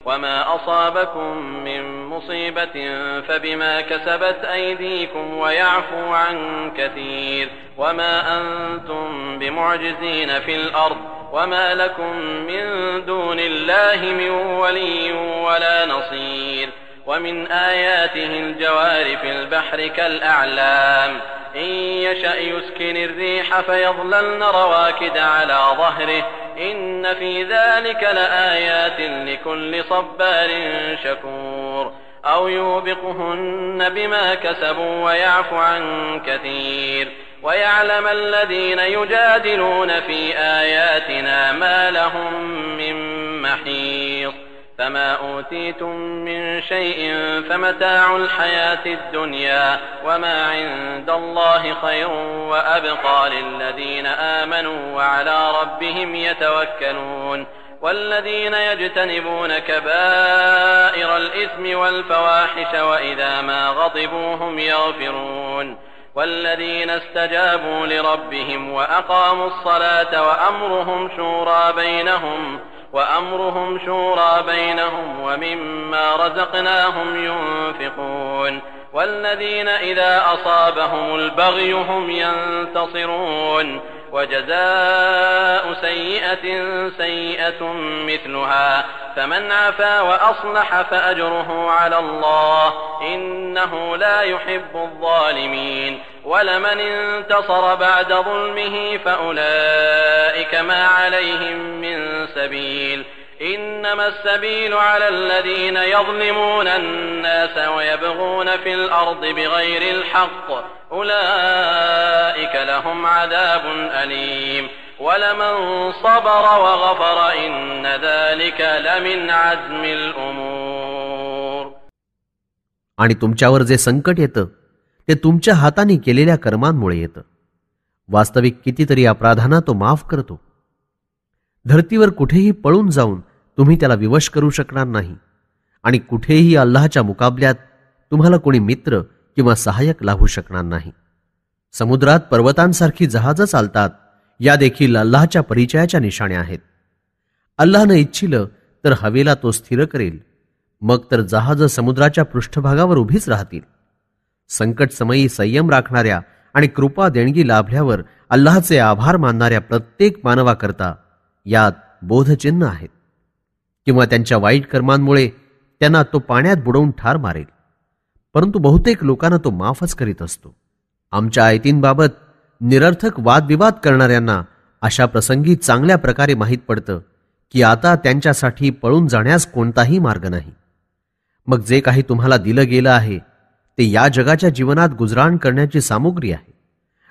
وما أصابكم من مصيبة فبما كسبت أيديكم ويعفو عن كثير وما أنتم بمعجزين في الأرض وما لكم من دون الله من ولي ولا نصير ومن آياته الجوار في البحر كالأعلام إن يشأ يسكن الريح فيظللن رواكد على ظهره إن في ذلك لآيات لكل صبار شكور أو يوبقهن بما كسبوا ويعفو عن كثير ويعلم الذين يجادلون في آياتنا ما لهم من محيص فما أوتيتم من شيء فمتاع الحياة الدنيا وما عند الله خير وأبقى للذين آمنوا وعلى ربهم يتوكلون والذين يجتنبون كبائر الإثم والفواحش وإذا ما غضبوا هم يغفرون والذين استجابوا لربهم وأقاموا الصلاة وأمرهم شورى بينهم ومما رزقناهم ينفقون والذين إذا أصابهم البغي هم ينتصرون وجزاء سيئة سيئة مثلها فمن عفا وأصلح فأجره على الله إنه لا يحب الظالمين ولمن انتصر بعد ظلمه فأولئك ما عليهم من سبيل إنما السبيل على الذين يظلمون الناس ويبغون في الأرض بغير الحق أولئك لهم عذاب أليم ولمن صبر وغفر إن ذلك لمن عزم الأمور. आणि तुमच्यावर जे संकट येतं ते तुमच्या हाताने केलेल्या कर्मांमुळे येतं. वास्तविक कितीतरी अपराधांना तो माफ करतो. धर्तीवर कुठेही पळून जाऊन तुम्ही त्याला विवश करू शकणार नाही आणि कुठेही अल्लाहच्या मुकाबल्यात तुम्हाला कोणी मित्र किंवा सहाय्यक लाभू शकणार नाही. समुद्रात पर्वतांसारखी जहाजं चालतात, या देखील अल्लाहच्या परिचयाच्या निशाण्या आहेत. अल्लाहनं इच्छिलं तर हवेला तो स्थिर करेल, मग तर जहाजं समुद्राच्या पृष्ठभागावर उभीच राहतील. संकट समयी संयम राखणाऱ्या आणि कृपा देणगी लाभल्यावर अल्लाहचे आभार मानणाऱ्या प्रत्येक मानवाकरता यात बोधचिन्ह आहेत. किंवा त्यांच्या वाईट कर्मांमुळे त्यांना तो पाण्यात बुडवून ठार मारेल, परंतु बहुतेक लोकांना तो माफच करीत असतो. आमच्या आयतींबाबत निरर्थक वादविवाद करणाऱ्यांना अशा प्रसंगी चांगल्या प्रकारे माहीत पडतं की आता त्यांच्यासाठी पळून जाण्यास कोणताही मार्ग नाही. मग जे काही तुम्हाला दिलं गेलं आहे ते या जगाच्या जीवनात गुजराण करण्याची सामुग्री आहे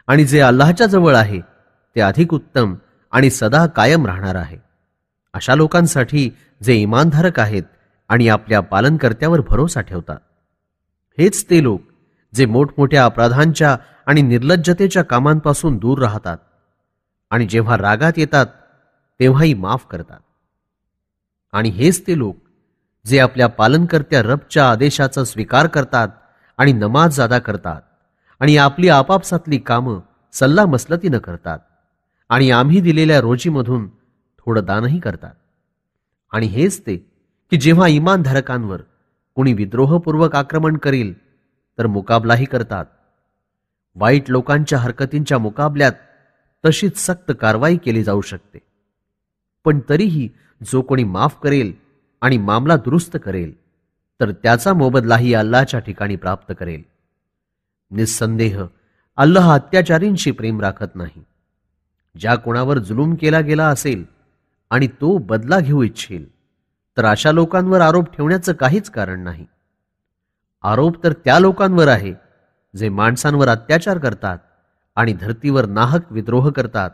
आणि जे अल्लाहच्या जवळ आहे ते अधिक उत्तम आणि सदा कायम राहणार आहे. अशा लोकांसाठी जे इमानधारक आहेत आणि आपल्या पालनकर्त्यावर भरोसा ठेवतात. हेच ते लोक जे मोठमोठ्या अपराधांच्या आणि निर्लज्जतेच्या कामांपासून दूर राहतात आणि जेव्हा रागात येतात तेव्हाही माफ करतात. आणि हेच ते लोक जे आपल्या पालनकर्त्या रबच्या आदेशाचा स्वीकार करतात आणि नमाज अदा करतात आणि आपली आपापसातली कामं सल्लामसलतीनं करतात आणि आम्ही दिलेल्या रोजीमधून थोडं दानही करतात. आणि हेच ते की जेव्हा इमानधारकांवर कोणी विद्रोहपूर्वक आक्रमण करील तर मुकाबलाही करतात. वाईट लोकांच्या हरकतींच्या मुकाबल्यात तशीच सक्त कारवाई केली जाऊ शकते, पण तरीही जो कोणी माफ करेल आणि मामला दुरुस्त करेल तर त्याचा मोबदलाही अल्लाहच्या ठिकाणी प्राप्त करेल. निस्संदेह अल्लाह अत्याचारींशी प्रेम राखत नाही. ज्या कोणावर जुलूम केला गेला असेल आणि तो बदला घेऊ इच्छेल तर अशा लोकांवर आरोप ठेवण्याचं काहीच कारण नाही. आरोप तर त्या लोकांवर आहे जे माणसांवर अत्याचार करतात आणि धर्तीवर नाहक विद्रोह करतात.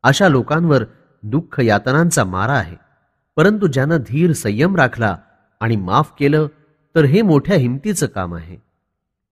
अशा लोकांवर दुःख यातनांचा मारा आहे. परंतु ज्यानं धीर संयम राखला आणि माफ केलं तर हे मोठ्या हिमतीचं काम आहे.